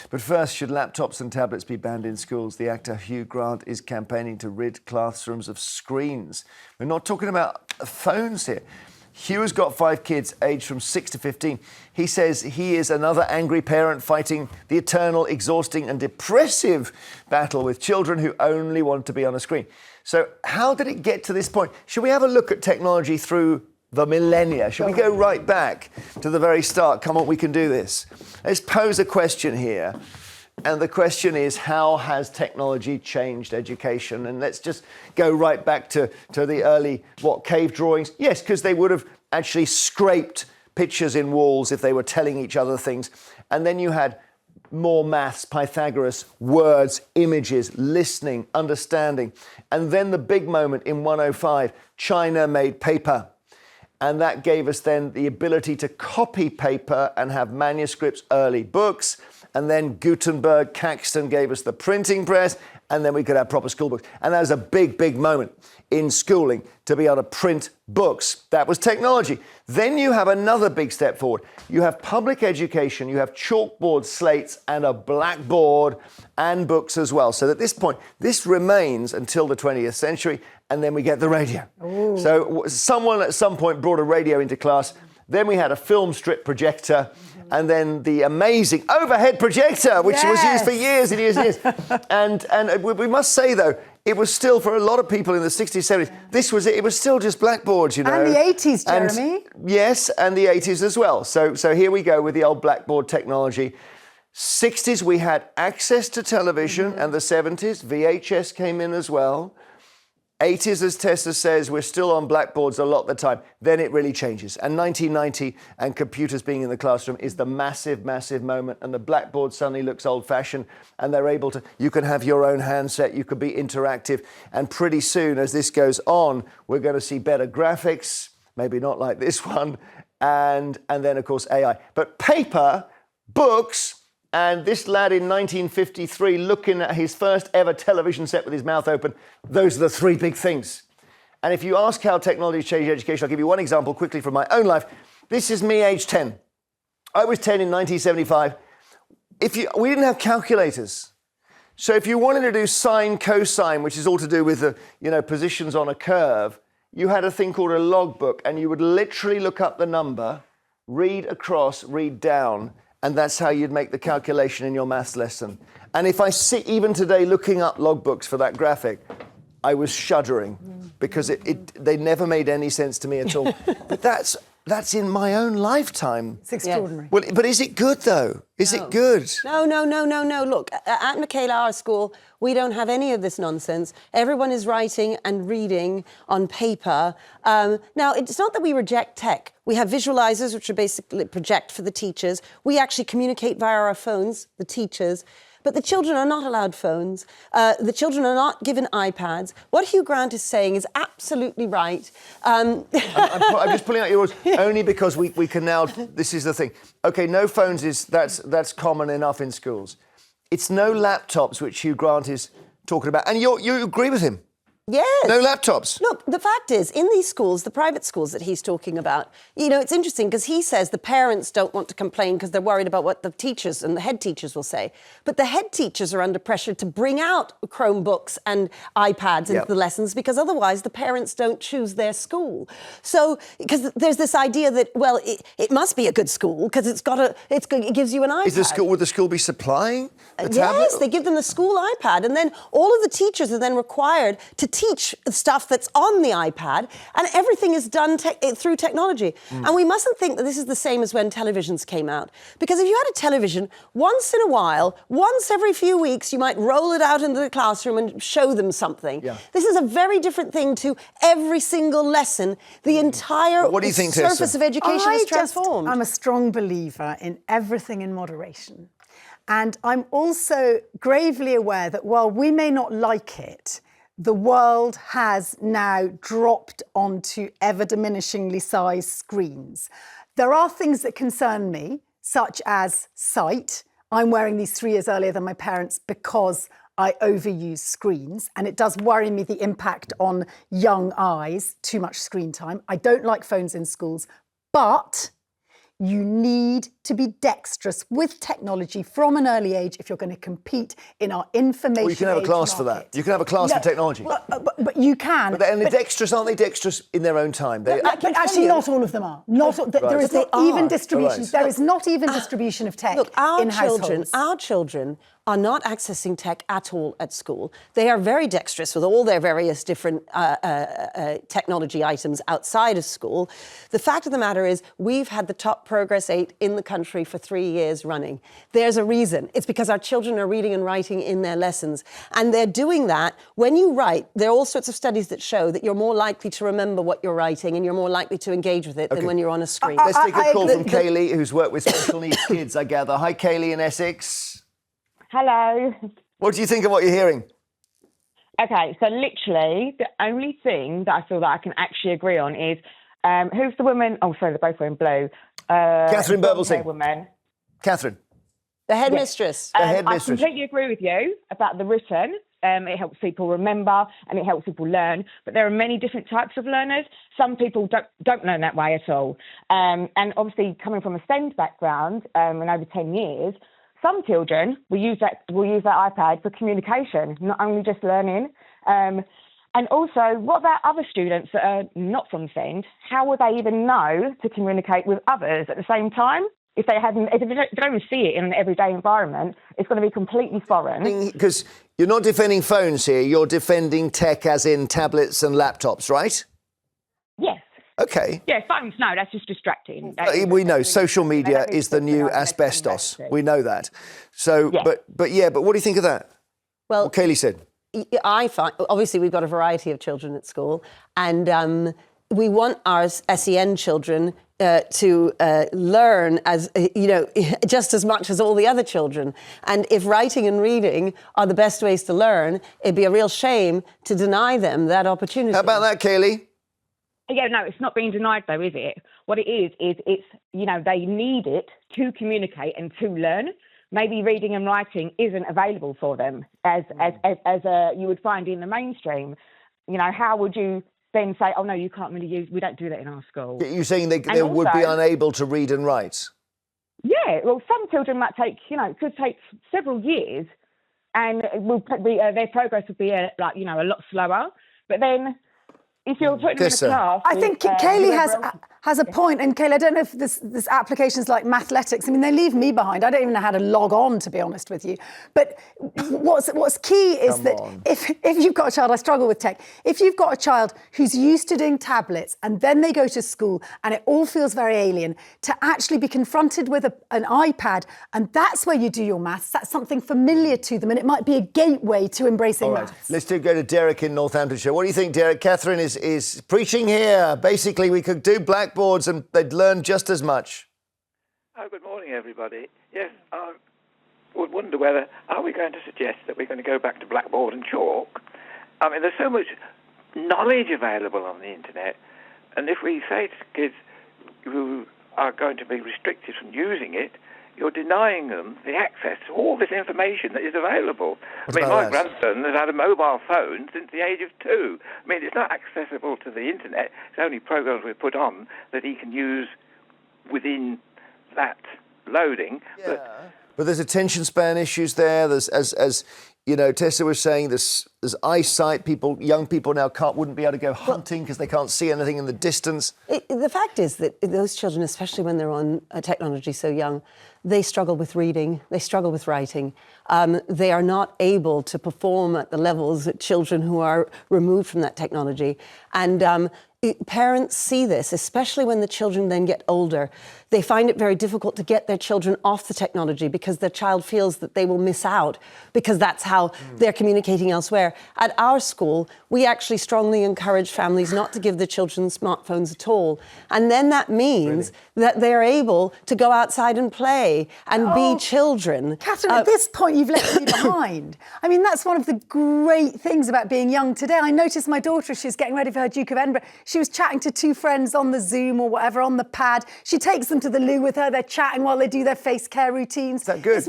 But first, should laptops and tablets be banned in schools? The actor Hugh Grant is campaigning to rid classrooms of screens. We're not talking about phones here. Hugh has got 5 kids aged from 6 to 15. He says he is another angry parent fighting the eternal, exhausting and depressive battle with children who only want to be on a screen. So how did it get to this point? Should we have a look at technology through the millennia? Should we go right back to the very start? Come on, we can do this. Let's pose a question here. And the question is, how has technology changed education? And let's just go right back to the early, cave drawings? Yes, because they would have actually scraped pictures in walls if they were telling each other things. And then you had more maths, Pythagoras, words, images, listening, understanding. And then the big moment in 105, China made paper. And that gave us then the ability to copy paper and have manuscripts, early books. And then Gutenberg, Caxton gave us the printing press, and then we could have proper school books. And that was a big, big moment in schooling to be able to print books. That was technology. Then you have another big step forward. You have public education, you have chalkboard slates and a blackboard and books as well. So at this point, this remains until the 20th century, and then we get the radio. Ooh. So someone at some point brought a radio into class. Then we had a film strip projector, and then the amazing overhead projector, which was used for years and years and years. And we must say, though, it was still, for a lot of people in the 60s, 70s, this was it. It was still just blackboards, you know. And the 80s, Jeremy. Yes, and the 80s as well. So here we go with the old blackboard technology. 60s, we had access to television, and the 70s, VHS came in as well. 80s, as Tessa says, we're still on blackboards a lot of the time. Then it really changes. And 1990 and computers being in the classroom is the massive, massive moment. And the blackboard suddenly looks old-fashioned, and they're able to, you can have your own handset, you could be interactive. And pretty soon, as this goes on, we're going to see better graphics, maybe not like this one, and then, of course, AI. But paper, books, and this lad in 1953 looking at his first ever television set with his mouth open, those are the 3 big things. And if you ask how technology changed education, I'll give you one example quickly from my own life. This is me, age 10. I was 10 in 1975. We didn't have calculators. So if you wanted to do sine, cosine, which is all to do with the positions on a curve, you had a thing called a logbook, and you would literally look up the number, read across, read down, and that's how you'd make the calculation in your maths lesson. And if I sit even today looking up logbooks for that graphic, I was shuddering because they never made any sense to me at all. But that's in my own lifetime. It's extraordinary. Well, but is it good, though? Is it good? No. Look, at Michaela, our school, we don't have any of this nonsense. Everyone is writing and reading on paper. Now, it's not that we reject tech. We have visualizers, which are basically project for the teachers. We actually communicate via our phones, the teachers. But the children are not allowed phones. The children are not given iPads. What Hugh Grant is saying is absolutely right. I'm just pulling out your words only because we can now. This is the thing. Okay, no phones that's common enough in schools. It's no laptops, which Hugh Grant is talking about, and you agree with him. Yes. No laptops. Look, the fact is, in these schools, the private schools that he's talking about, it's interesting because he says the parents don't want to complain because they're worried about what the teachers and the head teachers will say. But the head teachers are under pressure to bring out Chromebooks and iPads into the lessons because otherwise the parents don't choose their school. So, because there's this idea that, well, it must be a good school because it gives you an iPad. Would the school be supplying a tablet? Yes, they give them the school iPad, and then all of the teachers are then required to teach stuff that's on the iPad, and everything is done through technology. And we mustn't think that this is the same as when televisions came out. Because if you had a television, once in a while, once every few weeks, you might roll it out into the classroom and show them something. Yeah. This is a very different thing to every single lesson. The entire surface of education is transformed. I'm a strong believer in everything in moderation. And I'm also gravely aware that while we may not like it, the world has now dropped onto ever-diminishingly sized screens. There are things that concern me, such as sight. I'm wearing these 3 years earlier than my parents because I overuse screens, and it does worry me the impact on young eyes, too much screen time. I don't like phones in schools, but You need to be dexterous with technology from an early age if you're going to compete in our information Well, you can have a age class for market. that. You can have a class for technology. But you can. But they're dexterous, aren't they dexterous in their own time? They, But actually, not all of them are. There is not even distribution. Right. There is not even distribution of tech Look, our in households. Our children are not accessing tech at all at school. They are very dexterous with all their various different technology items outside of school. The fact of the matter is we've had the top Progress 8 in the country for 3 years running. There's a reason. It's because our children are reading and writing in their lessons. And they're doing that. When you write, there are all sorts of studies that show that you're more likely to remember what you're writing and you're more likely to engage with it than when you're on a screen. Let's take a call from Kaylee, who's worked with special needs kids, I gather. Hi, Kaylee in Essex. Hello. What do you think of what you're hearing? Okay, so literally the only thing that I feel that I can actually agree on is who's the woman? Oh, sorry, they're both wearing blue. Katharine Birbalsingh. Woman. Katharine. The headmistress. The headmistress. I completely agree with you about the written. It helps people remember and it helps people learn. But there are many different types of learners. Some people don't learn that way at all. And obviously, coming from a STEM background in over 10 years, some children will use that iPad for communication, not only just learning. And also, what about other students that are not from SEND? How would they even know to communicate with others at the same time? If they don't even see it in an everyday environment, it's going to be completely foreign. Because you're not defending phones here, you're defending tech as in tablets and laptops, right? Yes. Okay. Yeah, phones, no, that's just distracting. We know social media is the new asbestos. We know that. So, Yeah. but what do you think of that? Well, What Kaylee said. I find, obviously, we've got a variety of children at school, and we want our SEN children to learn as, just as much as all the other children. And if writing and reading are the best ways to learn, it'd be a real shame to deny them that opportunity. How about that, Kaylee? Yeah, no, it's not being denied though, is it? What it is it's, they need it to communicate and to learn. Maybe reading and writing isn't available for them as you would find in the mainstream. How would you then say, oh no, you can't really we don't do that in our school? You're saying they would be unable to read and write? Yeah, well, some children might take, could take several years and their progress would be a lot slower. But then if you're putting them in a class... I think Kaylee has a point, and Kaylee, I don't know if this application is like mathletics. I mean, they leave me behind. I don't even know how to log on, to be honest with you. But what's key is that if you've got a child, I struggle with tech, if you've got a child who's used to doing tablets and then they go to school and it all feels very alien, to actually be confronted with an iPad, and that's where you do your maths, that's something familiar to them, and it might be a gateway to embracing maths. Let's go to Derek in Northamptonshire. What do you think, Derek? Katharine is preaching here. Basically, we could do blackboards and they'd learn just as much. Oh, good morning, everybody. Yes, I would wonder whether, are we going to suggest that we're going to go back to blackboard and chalk? I mean, there's so much knowledge available on the internet, and if we say to kids who are going to be restricted from using it, you're denying them the access to all this information that is available. My grandson has had a mobile phone since the age of 2. I mean, it's not accessible to the internet. It's only programs we put on that he can use within that loading. Yeah. But there's attention span issues there. There's, as Tessa was saying, there's eyesight. Young people now wouldn't be able to go hunting because they can't see anything in the distance. The fact is that those children, especially when they're on technology so young, they struggle with reading, they struggle with writing. They are not able to perform at the levels that children who are removed from that technology. And parents see this, especially when the children then get older. They find it very difficult to get their children off the technology because their child feels that they will miss out because that's how they're communicating elsewhere. At our school, we actually strongly encourage families not to give their children smartphones at all. And then that means that they're able to go outside and play and be children. Katharine, at this point, you've left me behind. I mean, that's one of the great things about being young today. I noticed my daughter, she's getting ready for her Duke of Edinburgh. She was chatting to 2 friends on the Zoom or whatever, on the pad. She takes them to the loo with her. They're chatting while they do their face care routines. Is that good? It's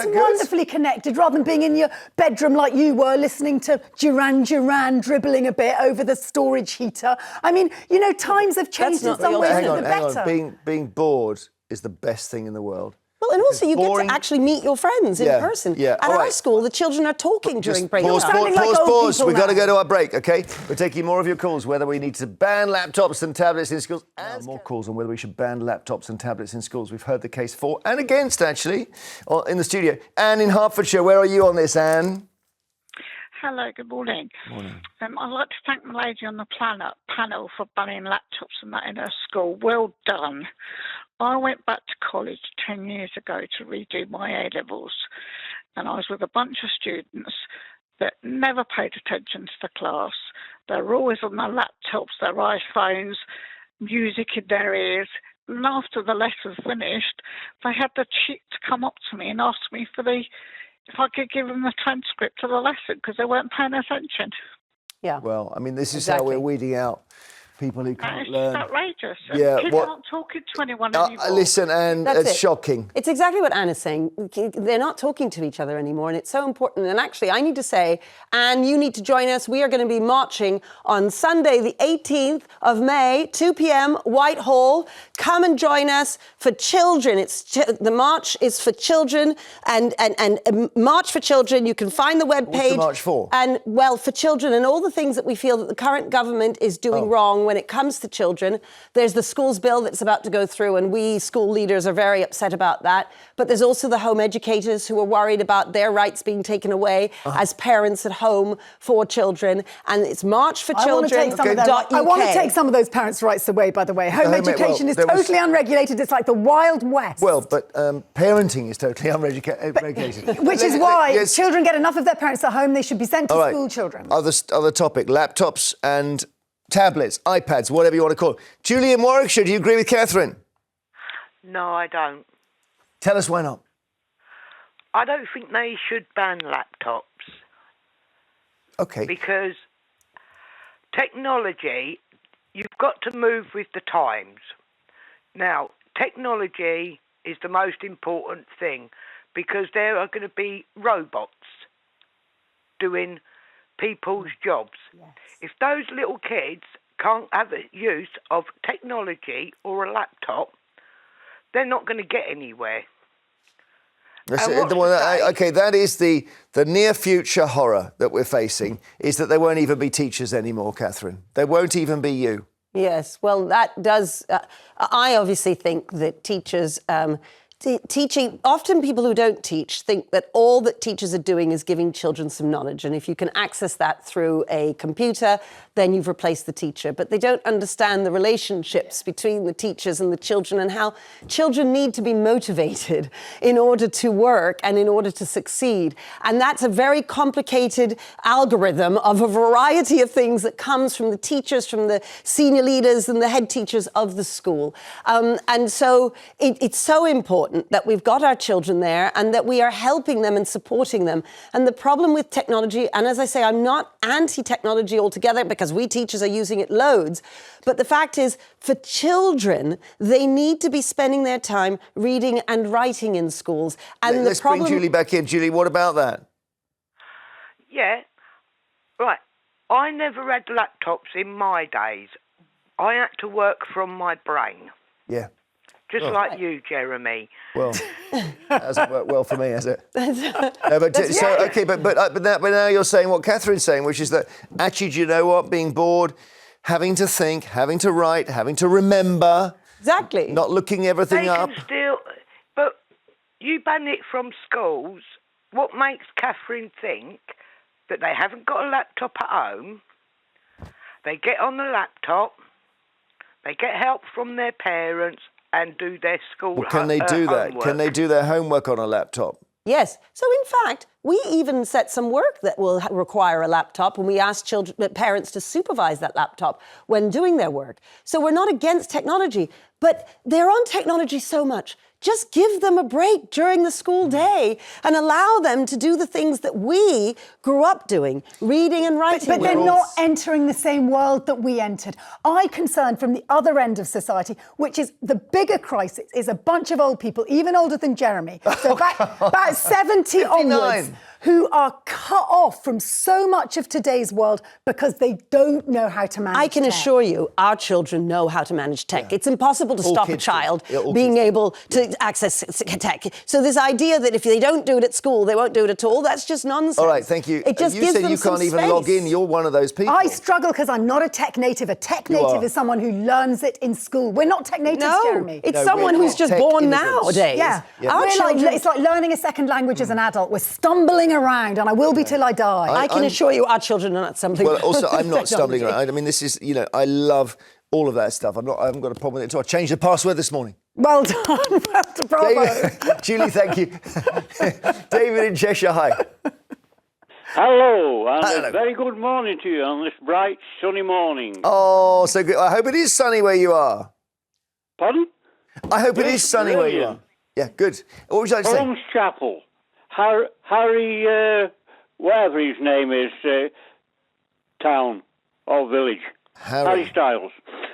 wonderfully connected, rather than being in your bedroom like you were, listening to Duran Duran dribbling a bit over the storage heater. I mean, times have changed in some ways for the better. Hang on. Being bored is the best thing in the world. Well, and also you boring- get to actually meet your friends in person. Yeah. At All our right. school, the children are talking during break Pause, time. sounding like old pause. people We've got to now. go to our break, okay? We're taking more of your calls, whether we need to ban laptops and tablets in schools. And more calls on whether we should ban laptops and tablets in schools. We've heard the case for and against, actually, in the studio. Anne in Hertfordshire, where are you on this, Anne? Hello, good morning. Morning. I'd like to thank the lady on the panel for banning laptops and that in her school. Well done. I went back to college 10 years ago to redo my A-levels, and I was with a bunch of students that never paid attention to the class. They were always on their laptops, their iPhones, music in their ears. And after the lesson finished, they had the cheek to come up to me and ask me if I could give them the transcript of the lesson because they weren't paying attention. Yeah. Well, I mean, this is Exactly. how we're weeding out people who can't It's learn. outrageous. Yeah, Kids aren't talking to anyone anymore. Listen, Anne, That's it's it. shocking. It's exactly what Anne is saying. They're not talking to each other anymore, and it's so important. And actually, I need to say, Anne, you need to join us. We are going to be marching on Sunday, the 18th of May, 2 p.m., Whitehall. Come and join us for children. The march is for children, and March for Children. You can find the webpage. What's the march for? And, well, for children and all the things that we feel that the current government is doing wrong when it comes to children. There's the schools bill that's about to go through, and we school leaders are very upset about that. But there's also the home educators who are worried about their rights being taken away as parents at home for children. And it's March for I want to Children. take some of their I want to take some of those parents' rights away, by the way. Home education is totally unregulated. It's like the Wild West. Well, but parenting is totally unregulated. Which is why children get enough of their parents at home. They should be sent to school children. Other topic, laptops and tablets, iPads, whatever you want to call it. Julie in Warwickshire, do you agree with Katharine? No, I don't. Tell us why not. I don't think they should ban laptops. Okay. Because technology, you've got to move with the times. Now, technology is the most important thing because there are going to be robots doing people's jobs. Yes. If those little kids can't have the use of technology or a laptop, they're not going to get anywhere. Okay, that is the near future horror that we're facing, is that there won't even be teachers anymore, Katharine. There won't even be you. Yes, well, that does... I obviously think that teachers... teaching, often people who don't teach think that all that teachers are doing is giving children some knowledge. And if you can access that through a computer, then you've replaced the teacher. But they don't understand the relationships between the teachers and the children and how children need to be motivated in order to work and in order to succeed. And that's a very complicated algorithm of a variety of things that comes from the teachers, from the senior leaders and the head teachers of the school. And so it's so important that we've got our children there and that we are helping them and supporting them. And the problem with technology, and as I say, I'm not anti-technology altogether because we teachers are using it loads, but the fact is, for children, they need to be spending their time reading and writing in schools. And Let's bring Julie back in. Julie, what about that? Yeah, right. I never had laptops in my days. I had to work from my brain. Yeah. Just like you, Jeremy. Well, hasn't worked well for me, has it? No, but now you're saying what Katharine's saying, which is that actually, do you know what? Being bored, having to think, having to write, having to remember. Exactly. Not looking everything up. But you ban it from schools. What makes Katharine think that they haven't got a laptop at home? They get on the laptop, they get help from their parents, and do their school homework. Can they do that? Can they do their homework on a laptop? Yes. So in fact, we even set some work that will require a laptop, and we ask parents to supervise that laptop when doing their work. So we're not against technology, but they're on technology so much. Just give them a break during the school day and allow them to do the things that we grew up doing, reading and writing. But they're not entering the same world that we entered. I concern from the other end of society, which is the bigger crisis, is a bunch of old people, even older than Jeremy, so about 70 onwards, who are cut off from so much of today's world because they don't know how to manage I can tech. assure you, our children know how to manage tech. Yeah. It's impossible to All stop a kids do. child Yeah, all being kids do. able to access tech. So this idea that if they don't do it at school, they won't do it at all, that's just nonsense. All right, thank you. It just you gives said them you some can't even space. log in. You're one of those people. I struggle because I'm not a tech native. A tech You native are. is someone who learns it in school. We're not tech natives, No, Jeremy. it's No, someone we're who's just tech born immigrants. nowadays. Yeah. Our We're children... like, it's like learning a second language as an adult. We're stumbling around, and I will be till I die. I can assure you our children are not something. Well, also, I'm not technology. stumbling around. I mean, this is, I love all of that stuff. I haven't got a problem with it at all. I changed the password this morning. Well done. Well done. Bravo. David, Julie, thank you. David in Cheshire, hi. Hello, and Hello. a very good morning to you on this bright, sunny morning. Oh, so good. I hope it is sunny where you are. Pardon? I hope it is Yes, sunny where you are. brilliant. Yeah, good. What would you like to say? Holmes Chapel. Harry, whatever his name is, town or village. Harry Styles.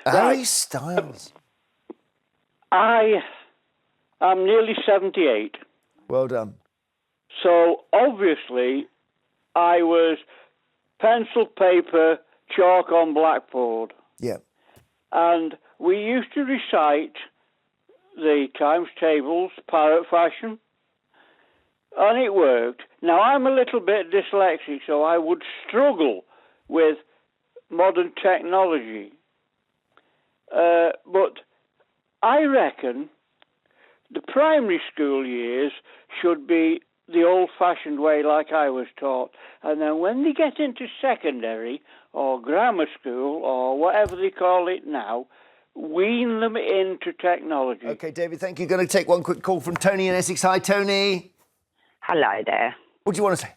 Harry Right. Styles. I am nearly 78, Well done. so obviously I was pencil, paper, chalk on blackboard. Yeah. And we used to recite the times tables, parrot fashion, and it worked. Now, I'm a little bit dyslexic, so I would struggle with modern technology. But I reckon the primary school years should be the old-fashioned way like I was taught. And then when they get into secondary or grammar school or whatever they call it now, wean them into technology. Okay, David, thank you. Going to take one quick call from Tony in Essex. Hi, Tony. Hello there. What do you want to say?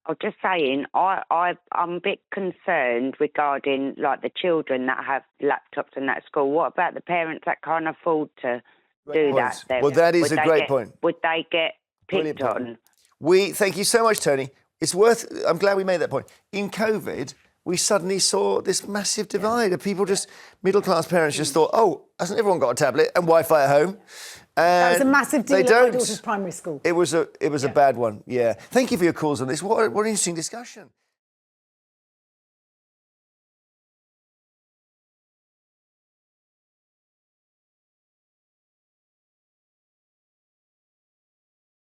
I was just saying, I'm a bit concerned regarding like the children that have laptops and that at school. What about the parents that can't afford to do point. that? Then? Well, that is Would a they great get- point. Would they get Brilliant picked point. on? Thank you so much, Tony. I'm glad we made that point. In COVID, we suddenly saw this massive divide of people middle-class parents just thought, oh, hasn't everyone got a tablet and Wi-Fi at home? That was a massive deal They at my don't. daughter's primary school. It was a bad one, yeah. Thank you for your calls on this. What an interesting discussion.